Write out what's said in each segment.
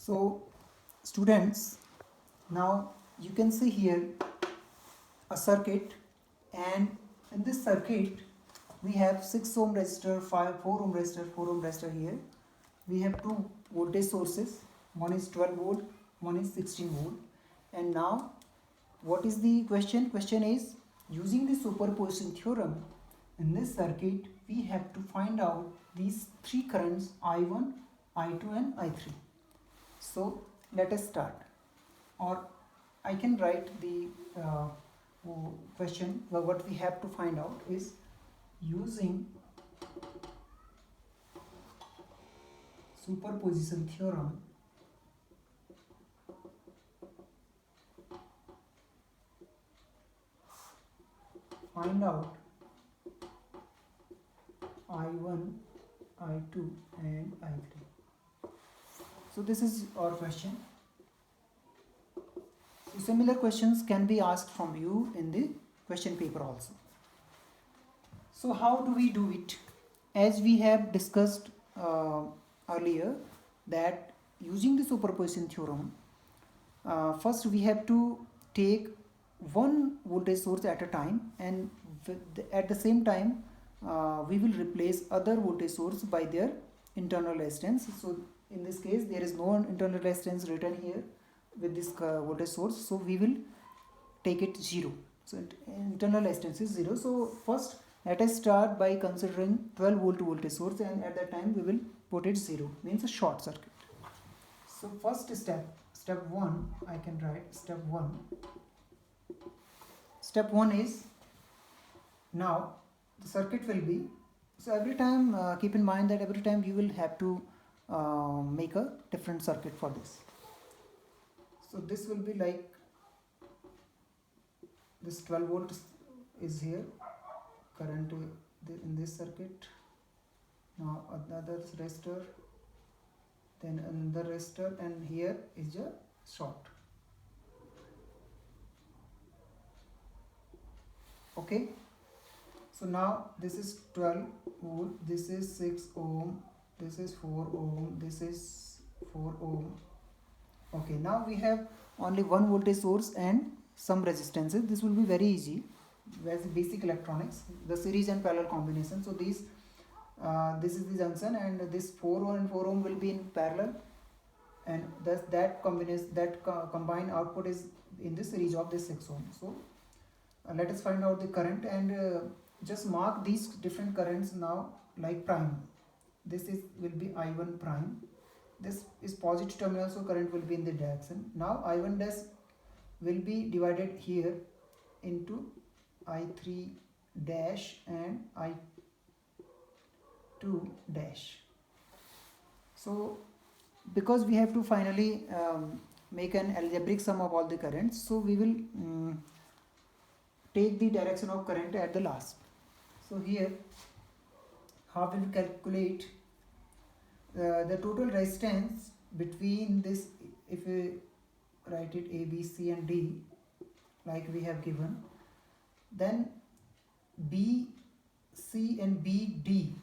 So students, now you can see here a circuit, and in this circuit we have 6 ohm resistor, 4 ohm resistor, 4 ohm resistor here. We have two voltage sources, one is 12 volt, one is 16 volt. And now what is the question? Question is, using the superposition theorem in this circuit we have to find out these three currents I1, I2 and I3. So let us start, or I can write the question. Well, what we have to find out is, using superposition theorem find out I1, I2 and I3. So this is our question. So similar questions can be asked from you in the question paper also. So how do we do it? As we have discussed earlier, that using the superposition theorem, first we have to take one voltage source at a time, and at the same time we will replace other voltage source by their internal resistance. So in this case there is no internal resistance written here with this voltage source, so we will take it 0. So internal resistance is 0. So first let us start by considering 12 volt voltage source, and at that time we will put it 0, means a short circuit. So first step 1, I can write step 1. Step 1 is, now the circuit will be, so every time keep in mind that every time you will have to make a different circuit for this. So this will be like this 12 volt is here, current in this circuit. Now another resistor, then another resistor, and here is a short. Okay, so now this is 12 volt, this is 6 ohm, this is 4 ohm, this is 4 ohm. Okay, now we have only one voltage source and some resistances. This will be very easy, as basic electronics, the series and parallel combination. So these this is the junction, and this 4 ohm and 4 ohm will be in parallel, and thus that combination, that combined output is in the series of this 6 ohm. So let us find out the current, and just mark these different currents now like prime. This is will be I1 prime. This is positive terminal, so current will be in the direction. Now I1 dash will be divided here into I3 dash and I2 dash. So because we have to finally make an algebraic sum of all the currents, so we will take the direction of current at the last. So here how we will calculate the total resistance between this, if we write it A, B, C and D like we have given, then B, C and B, D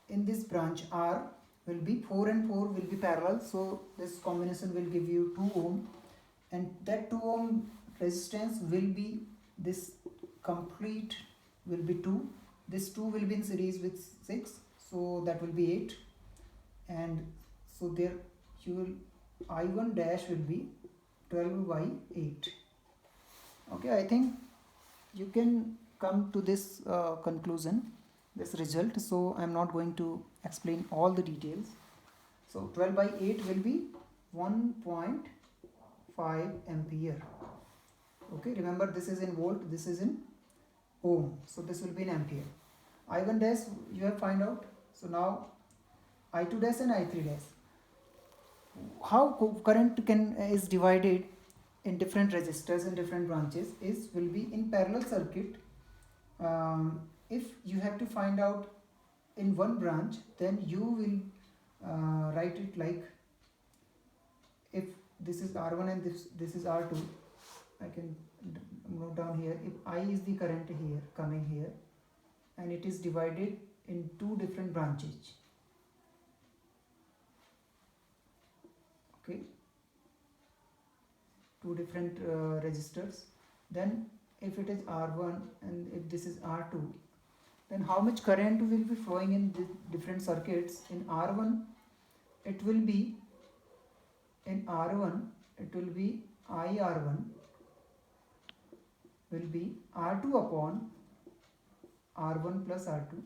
in this branch R will be 4 and 4 will be parallel, so this combination will give you 2 ohm, and that 2 ohm resistance will be this complete will be 2. This 2 will be in series with 6, so that will be 8, and so there you will I1 dash will be 12 by 8. Okay, I think you can come to this conclusion, this result. So I am not going to explain all the details. So 12 by 8 will be 1.5 ampere. Okay, remember this is in volt, this is in ohm, so this will be in ampere. I1 dash you have find out. So now I2 dash and I3 dash. How current is divided in different resistors in different branches is will be in parallel circuit. If you have to find out in one branch, then you will write it like, if this is R1 and this is R2, I can note down here, if I is the current here coming here, and it is divided in two different branches. Okay, two different resistors. Then if it is R1 and if this is R2, then how much current will be flowing in the different circuits? In R1 it will be IR1 will be R2 upon R1 plus R2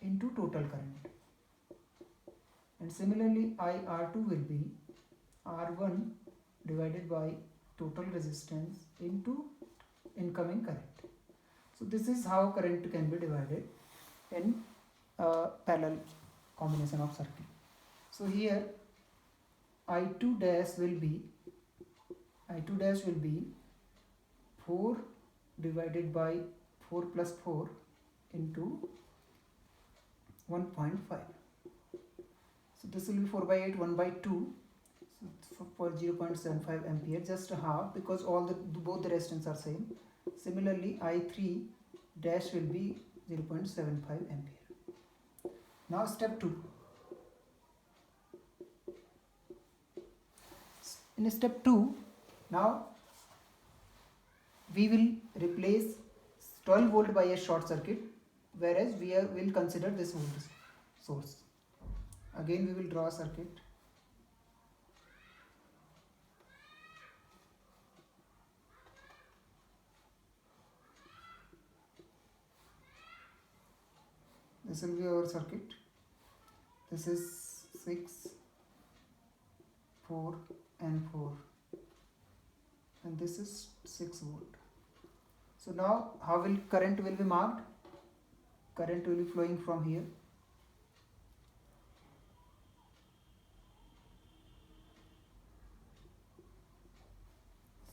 into total current, and similarly IR2 will be R1 divided by total resistance into incoming current. So this is how current can be divided in a parallel combination of circuit. So here I2 dash will be 4 divided by 4 plus 4 into 1.5. So this will be 4 by 8, 1 by 2. So for 0.75 ampere, just a half, because both the resistance are same. Similarly, I3 dash will be 0.75 ampere. Now step 2. In step 2, now we will replace 12 volt by a short circuit, whereas we will consider this voltage source. Again we will draw a circuit. This will be our circuit. This is 6, 4 and 4, and this is 6 volt. So now how will current will be marked? Current will be flowing from here.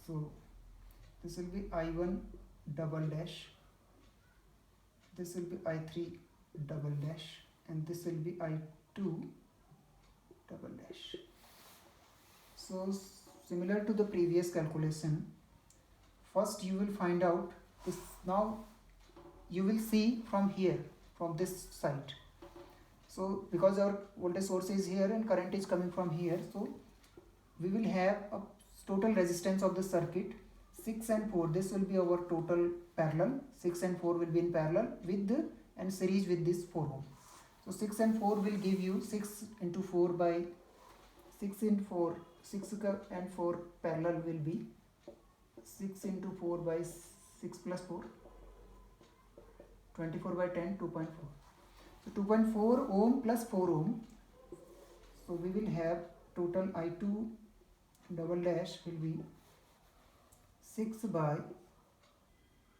So this will be I1 double dash, this will be I3 double dash, and this will be I2 double dash. So similar to the previous calculation, first you will find out this. Now you will see from here, from this side. So because our voltage source is here and current is coming from here, so we will have a total resistance of the circuit 6 and 4. This will be our total parallel. 6 and 4 will be in parallel with the and series with this 4 ohm. So 6 and 4 will give you 6 into 4 by 6 into 4. 6 and 4 parallel will be 6 into 4 by 6 plus 4, 24 by 10, 2.4. So 2.4 ohm plus 4 ohm. So we will have total I2 double dash will be 6 by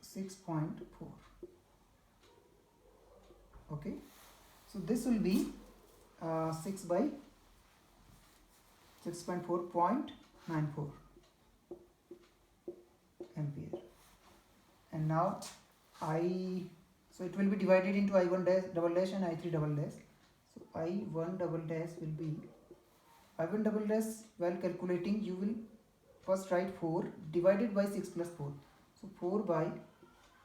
6.4. Okay, so this will be 6 by 6.4.94 ampere. And now so it will be divided into I1 dash double dash and I3 double dash. So I1 double dash will be I1 double dash, while calculating you will first write 4 divided by 6 plus 4. So 4 by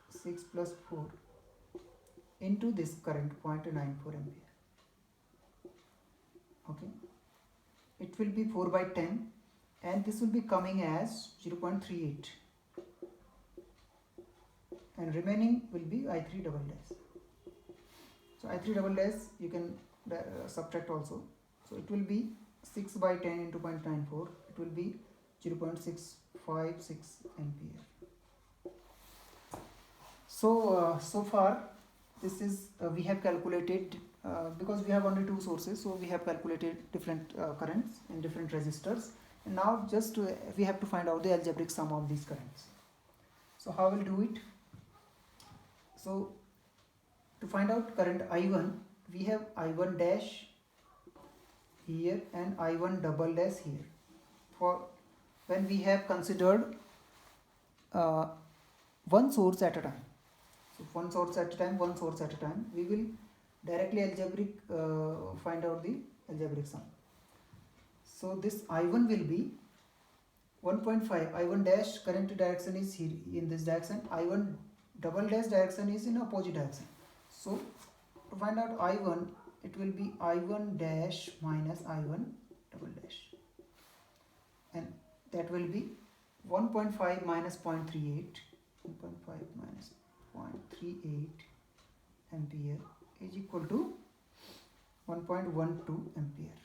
6 plus 4 into this current 0.94 ampere. Okay, it will be 4 by 10 and this will be coming as 0.38, and remaining will be I3 double dash. So I3 double dash you can subtract also. So it will be 6 by 10 into 0.94, it will be 0.656 ampere. So so far this is we have calculated, because we have only two sources, so we have calculated different currents in different resistors, and now just we have to find out the algebraic sum of these currents. So how we'll do it? So to find out current I1, we have I1 dash here and I1 double dash here. For when we have considered one source at a time, so one source at a time, we will directly algebraic find out the algebraic sum. So this I1 will be 1.5. I1 dash current direction is here in this direction, I1 double dash direction is in opposite direction. So to find out I1, it will be I1 dash minus I1 double dash, and that will be 1.5 minus 0.38, 1.5 minus 0.38 ampere is equal to 1.12 ampere.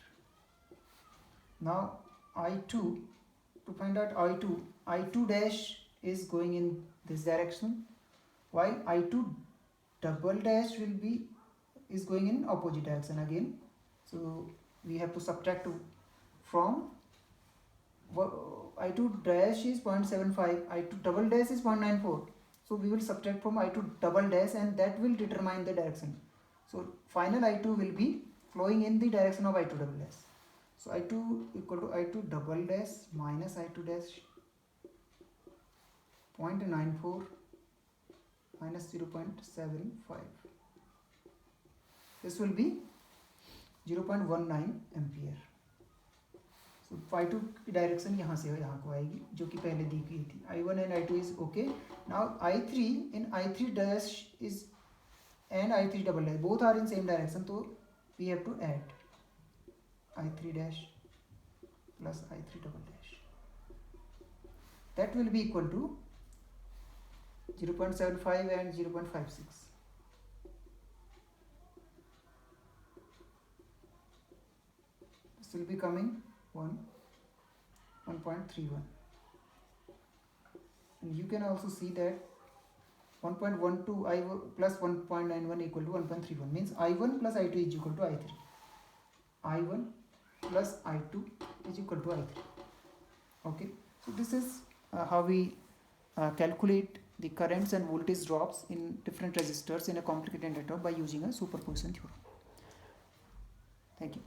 Now I2, to find out I2 dash is going in this direction, while I2 double dash is going in opposite direction again. So we have to subtract from I2 dash is 0.75, I2 double dash is 0.94. So we will subtract from I2 double dash, and that will determine the direction. So final I2 will be flowing in the direction of I2 double dash. So I2 equal to I2 double dash minus I2 dash 0.94 minus 0.75. This will be 0.19 ampere. So I2 की direction यहाँ से यहाँ को आएगी, जो कि पहले दी गई थी. I1 and I2 is okay. Now I3 in I3 dash is and I3 double dash both are in same direction, so we have to add I3 dash plus I3 double dash. That will be equal to 0.75 and 0.56. This will be coming 1.31. And you can also see that 1.12 I1 plus 1.91 equal to 1.31, means I1 plus I2 is equal to I3. I1 plus I2 is equal to I3. Okay, so this is how we calculate the currents and voltage drops in different resistors in a complicated network by using a superposition theorem. Thank you.